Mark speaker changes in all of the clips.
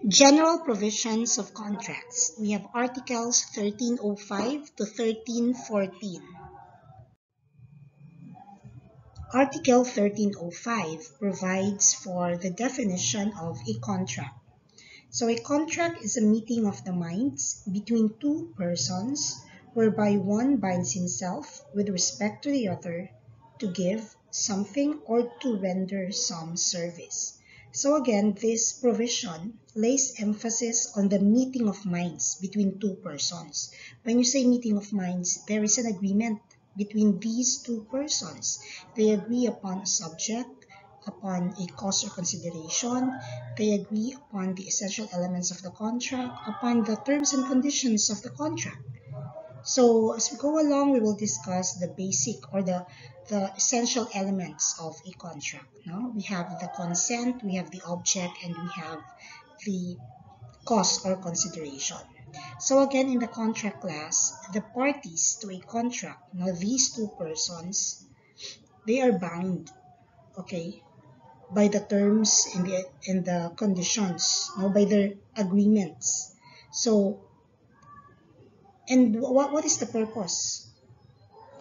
Speaker 1: General provisions of contracts. We have Articles 1305 to 1314. Article 1305 provides for the definition of a contract. So a contract is a meeting of the minds between two persons whereby one binds himself with respect to the other to give something or to render some service. So again, this provision lays emphasis on the meeting of minds between two persons. When you say meeting of minds, there is an agreement between these two persons. They agree upon a subject, upon a cost or consideration. They agree upon the essential elements of the contract, upon the terms and conditions of the contract. So as we go along, we will discuss the basic or the essential elements of a contract. No? We have the consent, we have the object, and we have the cost or consideration. So again, in the contract class, the parties to a contract, now these two persons, they are bound, okay, by the terms and the conditions, no, by their agreements. So, and what is the purpose?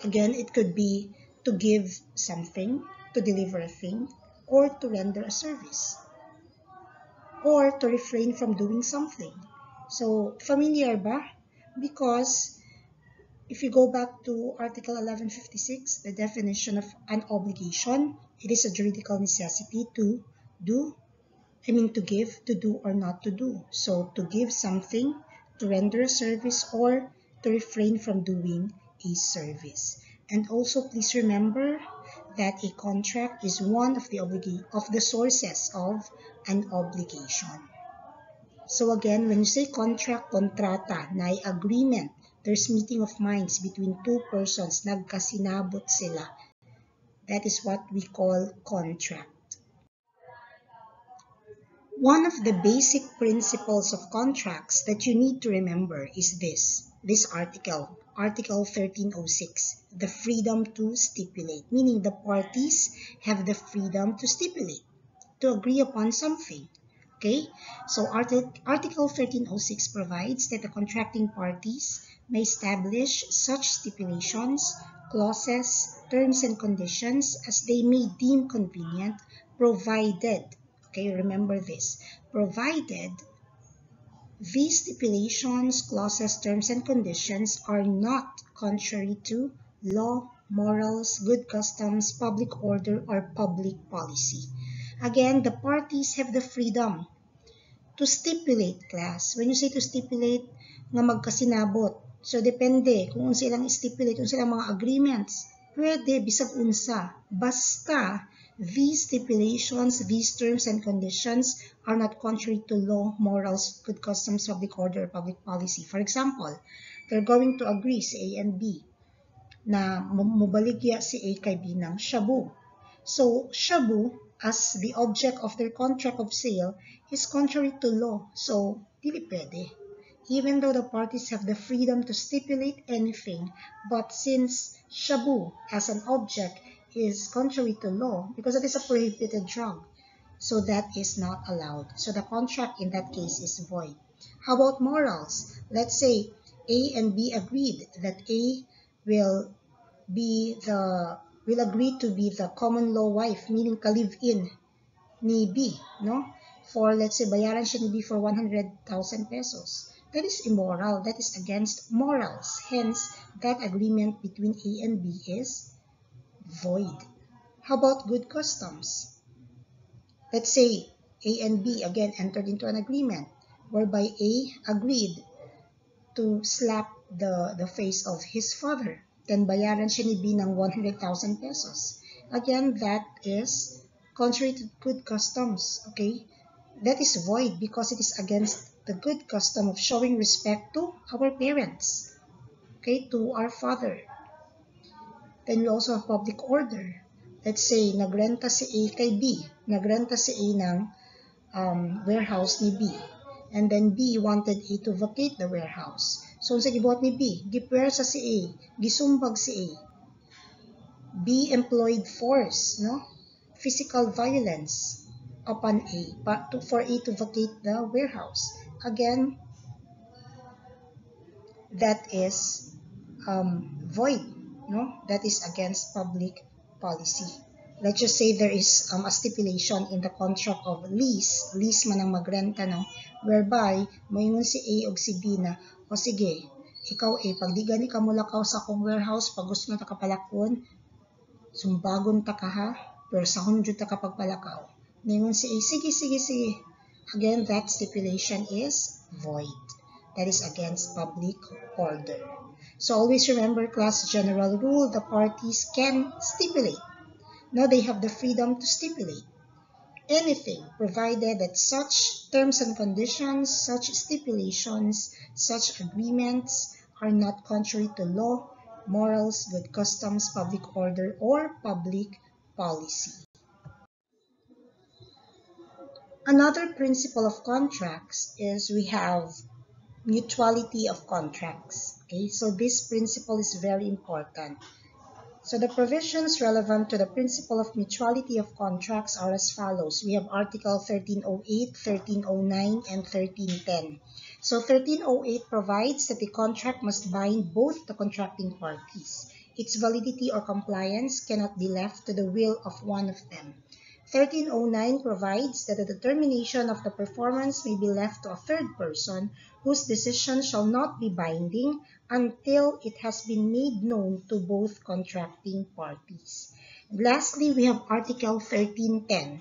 Speaker 1: Again, it could be to give something, to deliver a thing, or to render a service, or to refrain from doing something. So, familiar ba? Because if you go back to Article 1156, the definition of an obligation, it is a juridical necessity to do, to give, to do, or not to do. So, to give something, to render a service, or to refrain from doing a service. And also, please remember that a contract is one of the sources of an obligation. So again, when you say contract, kontrata, na agreement, there's meeting of minds between two persons, nagkasinabot sila. That is what we call contract. One of the basic principles of contracts that you need to remember is this article, Article 1306, the freedom to stipulate, meaning the parties have the freedom to stipulate, to agree upon something. Okay, so Article 1306 provides that the contracting parties may establish such stipulations, clauses, terms, and conditions as they may deem convenient, provided, okay, remember this, provided these stipulations, clauses, terms, and conditions are not contrary to law, morals, good customs, public order, or public policy. Again, the parties have the freedom to stipulate, class. When you say to stipulate, nga magkasinabot. So, depende kung unsa ilang stipulate, kung silang mga agreements. Pwede, bisag unsa. Basta, these stipulations, these terms and conditions are not contrary to law, morals, good customs, public order, or public policy. For example, they're going to agree si A and B na mubaligya si A kay B ng shabu. So, shabu, as the object of their contract of sale, is contrary to law. So, dili pwede. Even though the parties have the freedom to stipulate anything, but since shabu as an object is contrary to law, because it is a prohibited drug, so that is not allowed. So the contract in that case is void. How about morals? Let's say A and B agreed that A will agree to be the common law wife, meaning ka-live-in ni B, no? For, let's say, bayaran siya ni B for 100,000 pesos. That is immoral. That is against morals. Hence, that agreement between A and B is void. How about good customs? Let's say A and B again entered into an agreement whereby A agreed to slap the face of his father. Then bayaran siya ni B ng 100,000 pesos. Again, that is contrary to good customs, okay? That is void because it is against the good custom of showing respect to our parents, okay, to our father. Then we also have public order. Let's say, nagrenta si A kay B. Nagrenta si A ng warehouse ni B. And then B wanted A to vacate the warehouse. So, sa gibuhat ni B, gipwersa si A, gisumbag si A. B employed force, no? Physical violence. upon A, but for A to vacate the warehouse. Again, that is void, no? That is against public policy. Let's just say there is a stipulation in the contract of lease man ang magrenta, no? Whereby, moingon si A o si B na, o sige, ikaw A, pag di gani ka mulakaw sa akong warehouse, pag gusto na ta kapalakon, sumbagon ta ka ha, pero sa hunjud ta kapag palakaw. Ningon si A, sige. Again, that stipulation is void. That is against public order. So always remember, class, general rule, the parties can stipulate. Now they have the freedom to stipulate anything, provided that such terms and conditions, such stipulations, such agreements are not contrary to law, morals, good customs, public order, or public policy. Another principle of contracts is we have mutuality of contracts. Okay, so this principle is very important. So the provisions relevant to the principle of mutuality of contracts are as follows. We have Article 1308, 1309, and 1310. So 1308 provides that the contract must bind both the contracting parties. Its validity or compliance cannot be left to the will of one of them. 1309 provides that the determination of the performance may be left to a third person whose decision shall not be binding until it has been made known to both contracting parties. Lastly, we have Article 1310.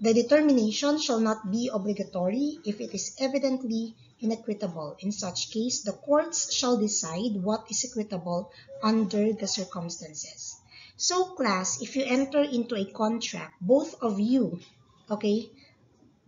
Speaker 1: The determination shall not be obligatory if it is evidently inequitable. In such case, the courts shall decide what is equitable under the circumstances. So class, if you enter into a contract, both of you, okay,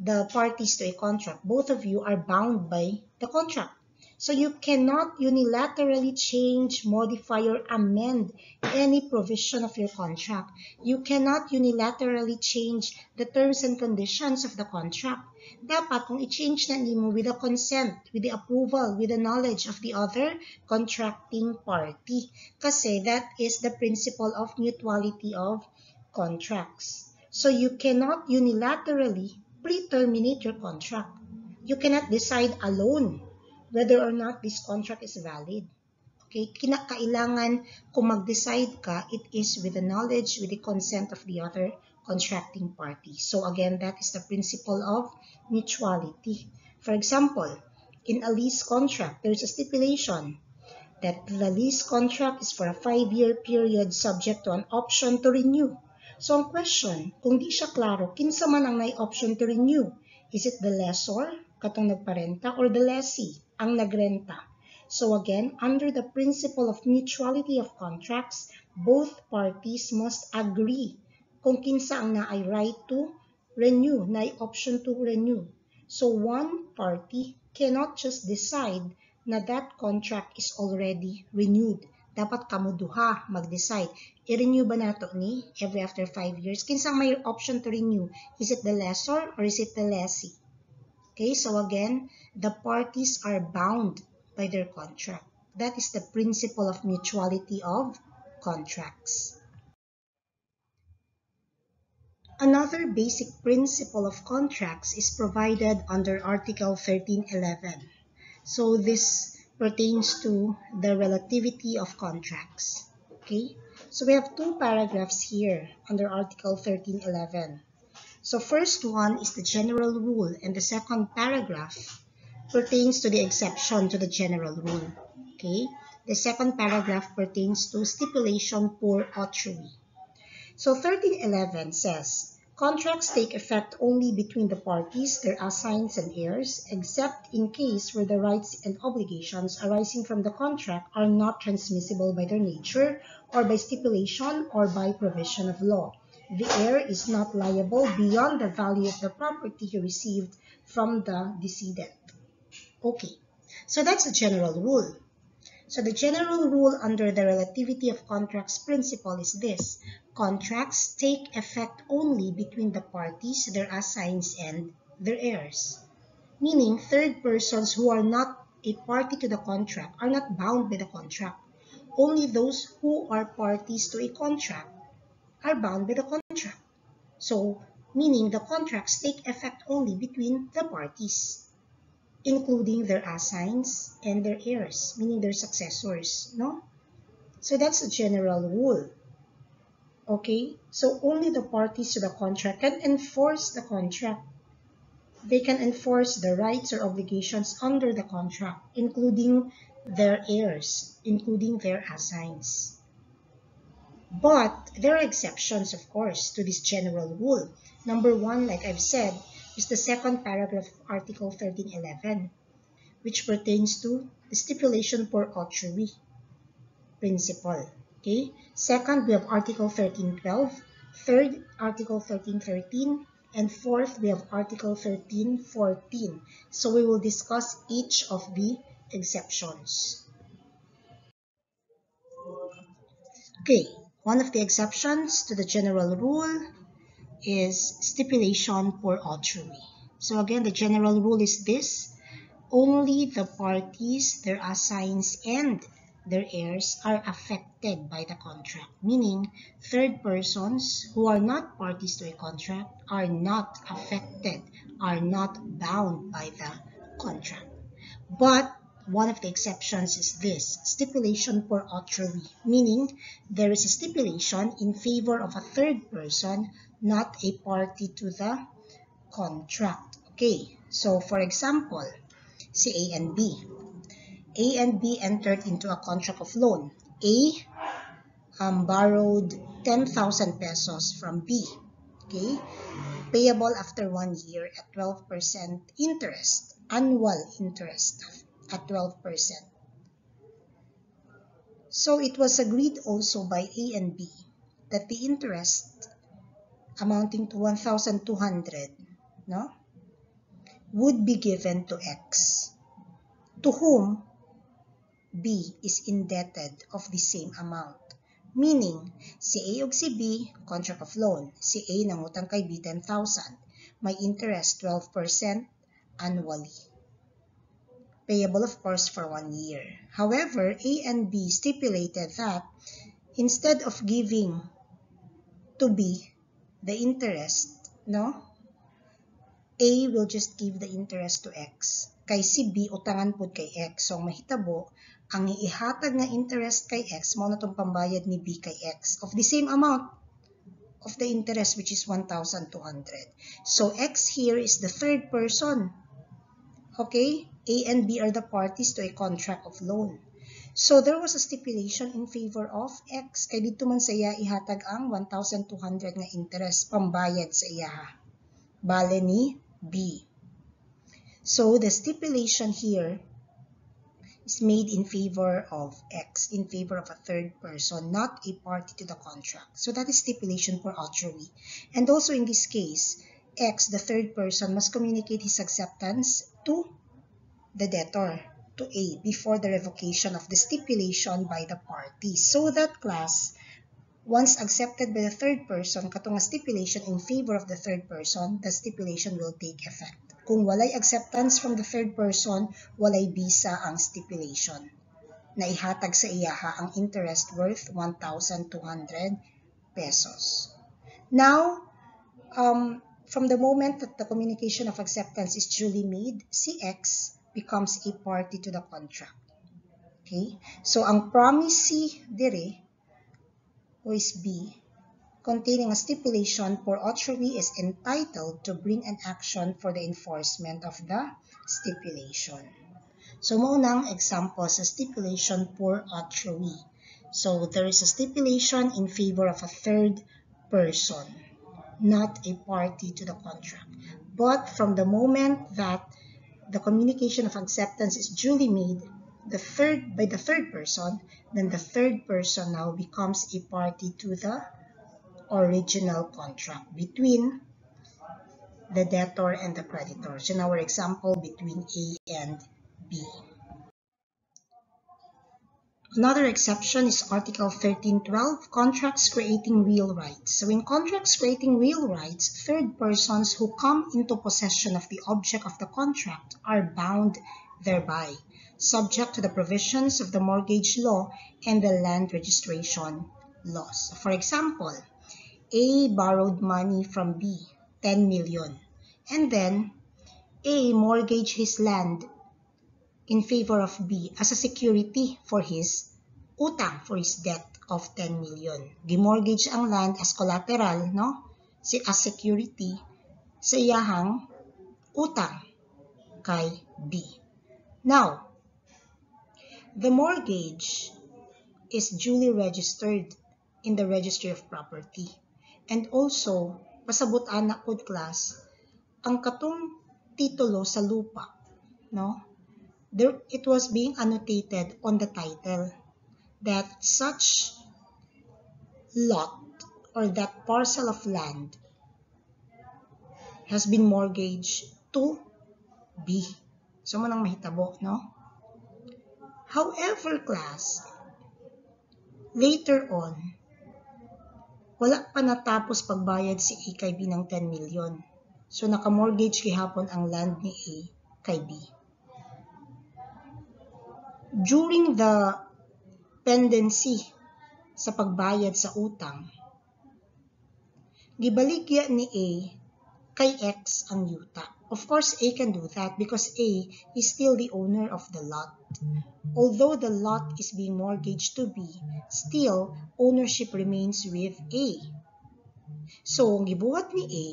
Speaker 1: the parties to a contract, both of you are bound by the contract. So you cannot unilaterally change, modify, or amend any provision of your contract. You cannot unilaterally change the terms and conditions of the contract. Dapat kung i-change na nimo with the consent, with the approval, with the knowledge of the other contracting party. Kasi that is the principle of mutuality of contracts. So you cannot unilaterally pre-terminate your contract. You cannot decide alone whether or not this contract is valid. Okay, kailangan kung mag-decide ka, it is with the knowledge, with the consent of the other contracting party. So again, that is the principle of mutuality. For example, in a lease contract, there's a stipulation that the lease contract is for a 5-year period subject to an option to renew. So ang question, kung di siya klaro, kinsa man ang may option to renew? Is it the lessor, katong nagparenta, or the lessee, ang nagrenta? So again, under the principle of mutuality of contracts, both parties must agree kung kinsa ang naay right to renew, naay option to renew. So one party cannot just decide na that contract is already renewed. Dapat kamo duha mag-decide. I-renew ba nato ni every after 5 years? Kinsang may option to renew? Is it the lessor or is it the lessee? Okay, so again, the parties are bound by their contract. That is the principle of mutuality of contracts. Another basic principle of contracts is provided under Article 1311. So this pertains to the relativity of contracts. Okay, so we have two paragraphs here under Article 1311. So first one is the general rule, and the second paragraph pertains to the exception to the general rule. Okay, the second paragraph pertains to stipulation per autrui. So 1311 says, contracts take effect only between the parties, their assigns and heirs, except in case where the rights and obligations arising from the contract are not transmissible by their nature, or by stipulation, or by provision of law. The heir is not liable beyond the value of the property he received from the decedent. Okay, so that's the general rule. So the general rule under the relativity of contracts principle is this: contracts take effect only between the parties, their assigns, and their heirs. Meaning, third persons who are not a party to the contract are not bound by the contract. Only those who are parties to a contract are bound by the contract. So, meaning the contracts take effect only between the parties, including their assigns and their heirs, meaning their successors, no? So that's a general rule. Okay, so only the parties to the contract can enforce the contract. They can enforce the rights or obligations under the contract, including their heirs, including their assigns. But there are exceptions, of course, to this general rule. Number one, like I've said, is the second paragraph of Article 1311, which pertains to the stipulation per authory principle. Okay. Second, we have Article 1312. Third, Article 1313. And fourth, we have Article 1314. So we will discuss each of the exceptions. Okay, one of the exceptions to the general rule is stipulation per authory. So again, the general rule is this: only the parties, their assigns, and their heirs are affected by the contract, meaning third persons who are not parties to a contract are not affected, are not bound by the contract. But one of the exceptions is this: stipulation per authory, meaning there is a stipulation in favor of a third person, not a party to the contract. Okay, so for example, si A and B. A and B entered into a contract of loan. A borrowed 10,000 pesos from B. Okay, payable after 1 year at 12% interest, annual interest at 12%. So it was agreed also by A and B that the interest amounting to 1,200, no, would be given to X, to whom B is indebted of the same amount. Meaning, si A ug si B, contract of loan. Si A nangutang kay B 10,000. May interest 12% annually. Payable, of course, for 1 year. However, A and B stipulated that instead of giving to B the interest, no, A will just give the interest to X. Kay si B utangan pud kay X. So mahitabo ang ihatag nga interest kay X mao na tong pambayad ni B kay X of the same amount of the interest, which is 1,200. So X here is the third person. Okay? A and B are the parties to a contract of loan. So there was a stipulation in favor of X. Kay dito man sa iya ihatag ang 1,200 nga interest pambayad sa iya, bale ni B. So the stipulation here is made in favor of X, in favor of a third person, not a party to the contract. So that is stipulation per authory. And also in this case, X, the third person, must communicate his acceptance to the debtor, to A, before the revocation of the stipulation by the parties. So that class, once accepted by the third person, katong stipulation in favor of the third person, the stipulation will take effect. Kung walay acceptance from the third person, walay bisa ang stipulation. Na ihatag sa iyaha ang interest worth 1,200 pesos. Now, from the moment that the communication of acceptance is duly made, si X becomes a party to the contract. Okay? So, ang promisee dire, who is B, containing a stipulation per authory, is entitled to bring an action for the enforcement of the stipulation. So, maunang example sa stipulation per authory. So, there is a stipulation in favor of a third person, not a party to the contract. But from the moment that the communication of acceptance is duly made by the third person, then the third person now becomes a party to the original contract between the debtor and the creditor. So in our example, between A and B. Another exception is Article 1312, contracts creating real rights. So in contracts creating real rights, third persons who come into possession of the object of the contract are bound thereby, subject to the provisions of the mortgage law and the land registration laws. For example, A borrowed money from B, 10 million. And then, A mortgaged his land in favor of B as a security for his utang, for his debt of 10 million. Gimortgage ang land as collateral, no? As security sa iyahang utang kay B. Now, the mortgage is duly registered in the Registry of Property. And also, pasabot anak pod class, ang katong titulo sa lupa, no? It was being annotated on the title that such lot or that parcel of land has been mortgaged to B. So, mo nang mahitabo, no? However, class, later on, wala pa natapos pagbayad si A kay B ng 10 million. So, naka-mortgage gihapon ang land ni A kay B. During the pendency sa pagbayad sa utang, gibaligya ni A kay X ang yuta. Of course, A can do that because A is still the owner of the lot. Although the lot is being mortgaged to B, still, ownership remains with A. So, ang gibuhat ni A,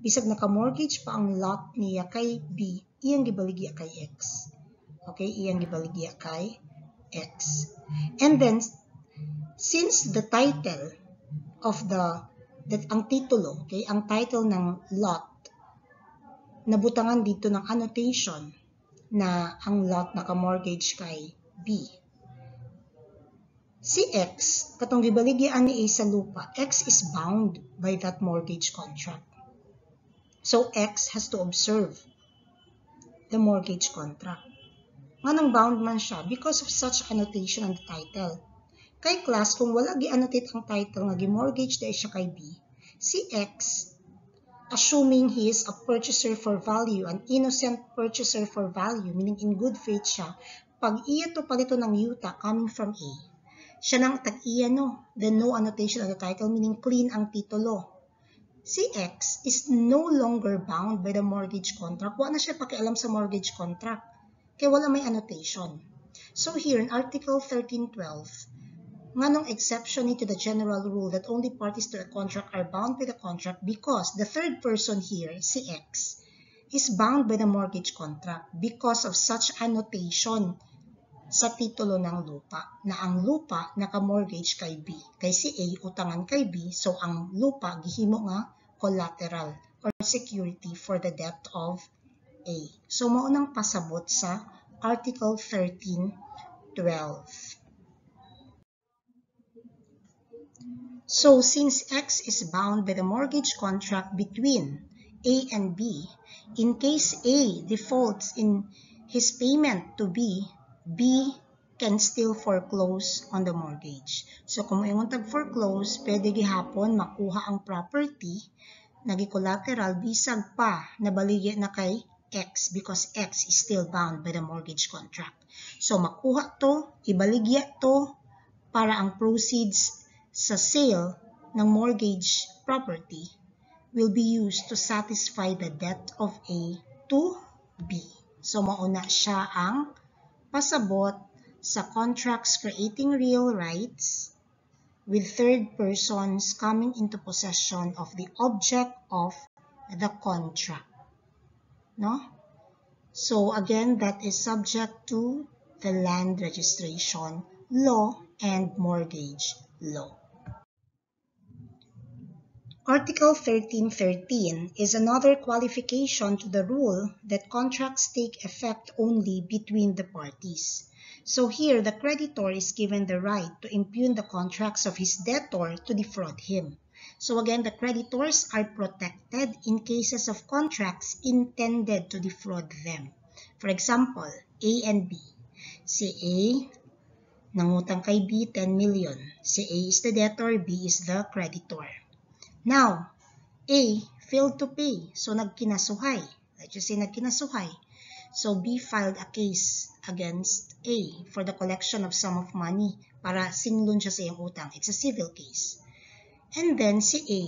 Speaker 1: bisag naka-mortgage pa ang lot niya kay B, iyang gibaligya kay X. Okay, iyang gibaligya kay X. And then, since the title of ang titulo, okay, ang title ng lot, nabutangan dito ng annotation na ang lot naka-mortgage kay B. Si X, katong gibaligyan ni A sa lupa, X is bound by that mortgage contract. So, X has to observe the mortgage contract. Nganong bound man siya because of such annotation on the title. Kay class, kung wala gi-annotate ang title nga gi-mortgage dahil siya kay B, si X, assuming he is a purchaser for value, an innocent purchaser for value, meaning in good faith siya, pag iya to palito ng yuta coming from A, siya nang tag-iya no, then no annotation on the title, meaning clean ang titulo. Si X is no longer bound by the mortgage contract. Wala na siya pakialam sa mortgage contract, kaya wala may annotation. So here in Article 1312, nganong exception to the general rule that only parties to a contract are bound by the contract because the third person here, si X, is bound by the mortgage contract because of such annotation sa titulo ng lupa, na ang lupa naka-mortgage kay B. Kay si A, utangan kay B, so ang lupa gihimo nga collateral or security for the debt of A. So, maunang pasabot sa Article 1312. So, since X is bound by the mortgage contract between A and B, in case A defaults in his payment to B, B can still foreclose on the mortgage. So, kung ingon tag-foreclose, pwede gihapon makuha ang property, nagi-collateral, bisag pa, nabaligya na kay X because X is still bound by the mortgage contract. So, makuha to, ibaligya to, para ang proceeds sa sale ng mortgage property will be used to satisfy the debt of A to B. So, mauna siya ang pasabot sa contracts creating real rights with third persons coming into possession of the object of the contract. No? So, again, that is subject to the land registration law and mortgage law. Article 1313 is another qualification to the rule that contracts take effect only between the parties. So here, the creditor is given the right to impugn the contracts of his debtor to defraud him. So again, the creditors are protected in cases of contracts intended to defraud them. For example, A and B. Si A, nangutang kay B 10 million. Si A is the debtor, B is the creditor. Now, A failed to pay, so nagkinasuhay. Let's just say nagkinasuhay. So, B filed a case against A for the collection of sum of money para singlon siya sa iyang utang. It's a civil case. And then, si A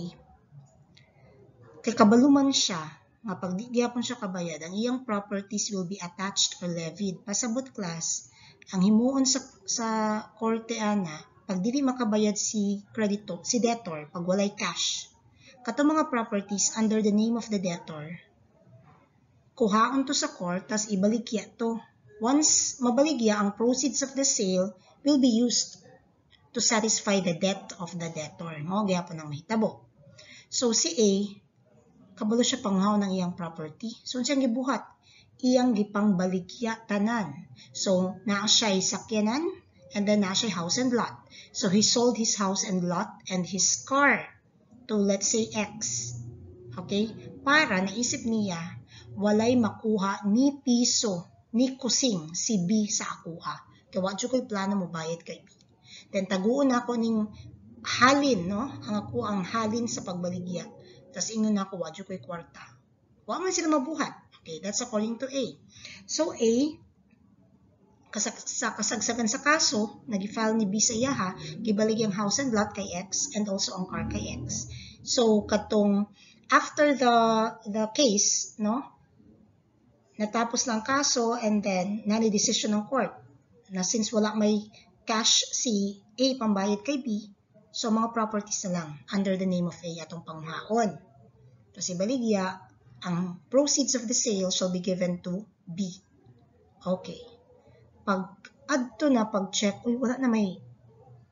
Speaker 1: kay kabaluman siya, nga pag di gyapon siya kabayad, ang iyang properties will be attached or levied. Pasabot class, ang himuon sa korte ana, pag dili makabayad si creditor, si debtor, pag walay cash, kato mga properties under the name of the debtor, kuhaon to sa court, tas ibaligya to. Once mabaligya, ang proceeds of the sale will be used to satisfy the debt of the debtor. Mao gyapon ang mahitabo. So si A, kabalo siya panghaw ng iyang property. So siyang gibuhat, iyang gipangbaligya tanan. So naa siya'y sakyanan, and then naa siya'y house and lot. So he sold his house and lot and his car to, let's say, X. Okay? Para naisip niya, walay makuha ni piso, ni kusing si B sa akuha. Kaya wadyo ko'y plano mo bayad kay B. Then taguon ako ning halin, no? Ang halin sa pagbaligya. Tas ingon ako, wadyo ko'y kwarta. Wa man sila mabuhat. Okay, that's according to A. So A, kasagsagan sa kaso, nag-file ni B sa iyaha, gibalig ang house and lot kay X and also ang car kay X. So katong after the case, no? Natapos lang kaso and then nani decision ng court na since wala may cash si A pambayad kay B, so mga properties na lang under the name of A atong panghaon. Kasi baligya, ang proceeds of the sale shall be given to B. Okay. Pag adto na pag-check, uy, wala na may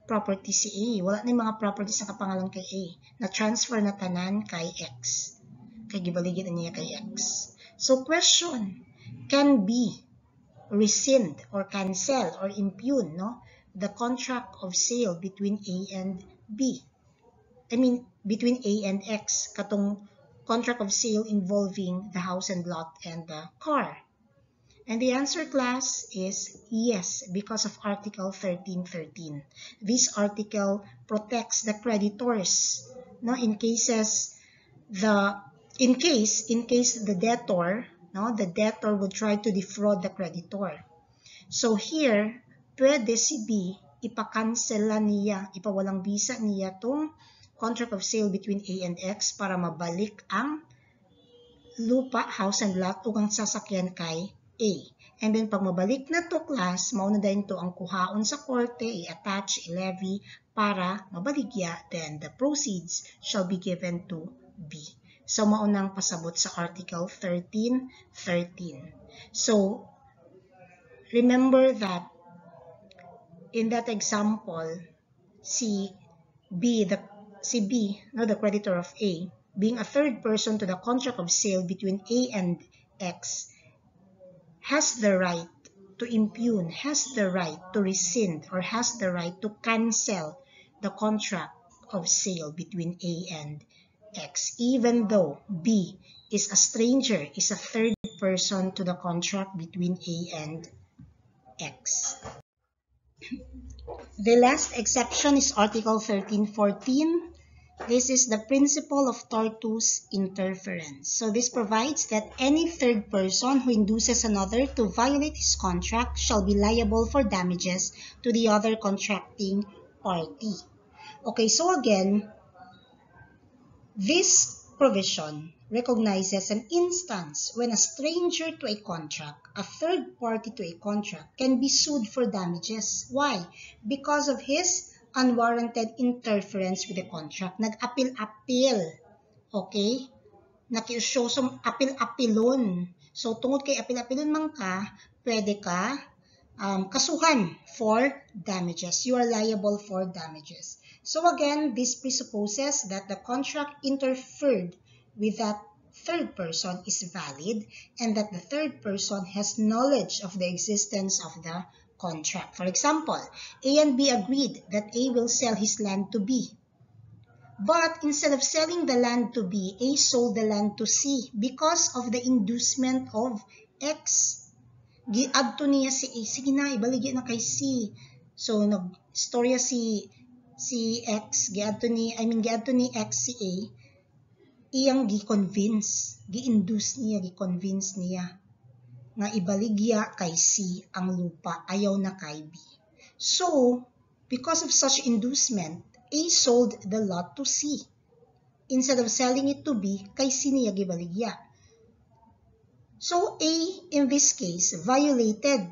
Speaker 1: property si A. Wala na yung mga properties na kapangalan kay A. Na-transfer na tanan kay X. Kay gibaligyan na niya kay X. So question, can B rescind or cancel or impugn, no, the contract of sale between A and B? I mean, between A and X, katong contract of sale involving the house and lot and the car. And the answer, class, is yes, because of Article 1313. This article protects the creditors, no, in case the debtor, no, the debtor would try to defraud the creditor. So here, pwede si B ipakansela niya, ipawalang bisa niya tong contract of sale between A and X para mabalik ang lupa, house and lot ug ang sasakyan kay A. And then pag mabalik na to, class, mauna din to ang kuhaon sa korte, i-attach, i-levy para mabaligya, then the proceeds shall be given to B. So maunang pasabot sa Article 1313. So remember that in that example, si B, the creditor of A, being a third person to the contract of sale between A and X, has the right to impugn, has the right to rescind, or has the right to cancel the contract of sale between A and X, even though B is a stranger, is a third person to the contract between A and X. The last exception is Article 1314. This is the principle of tortious interference. So this provides that any third person who induces another to violate his contract shall be liable for damages to the other contracting party. Okay, so again, this provision recognizes an instance when a stranger to a contract, a third party to a contract, can be sued for damages. Why? Because of his unwarranted interference with the contract. Nag-apil-apil. Okay? Naki-show some apil-apilon. So, tungod kay apil-apilon man ka, pwede ka kasuhan for damages. You are liable for damages. So, again, this presupposes that the contract interfered with that third person is valid and that the third person has knowledge of the existence of the contract. For example, A and B agreed that A will sell his land to B. But instead of selling the land to B, A sold the land to C because of the inducement of X. Giadto niya si A. Sige na, ibaligya na kay C. So, nag-storya si X. Giadto ni X si A. Iyang gi-convince, gi-convince niya nga ibaligya kay C ang lupa, ayaw na kay B. So, because of such inducement, A sold the lot to C. instead of selling it to B, kay C niya gibaligya. So A, in this case, violated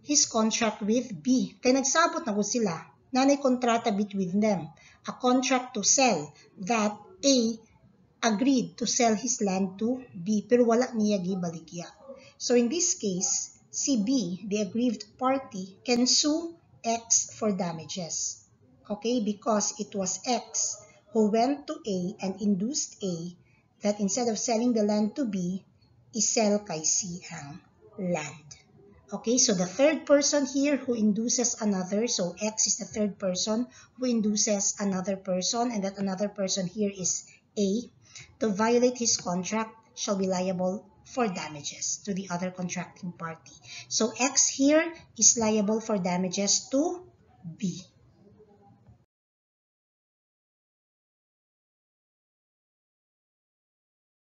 Speaker 1: his contract with B. Kaya nagsabot na ko sila. Nanay kontrata between them. A contract to sell that A agreed to sell his land to B pero wala niya gibaligya. So in this case, si B, the aggrieved party, can sue X for damages. Okay, because it was X who went to A and induced A that instead of selling the land to B, isell kay C ang land. Okay, so the third person here who induces another, so X is the third person who induces another person, and that another person here is A, to violate his contract shall be liable for damages to the other contracting party. So X here is liable for damages to B.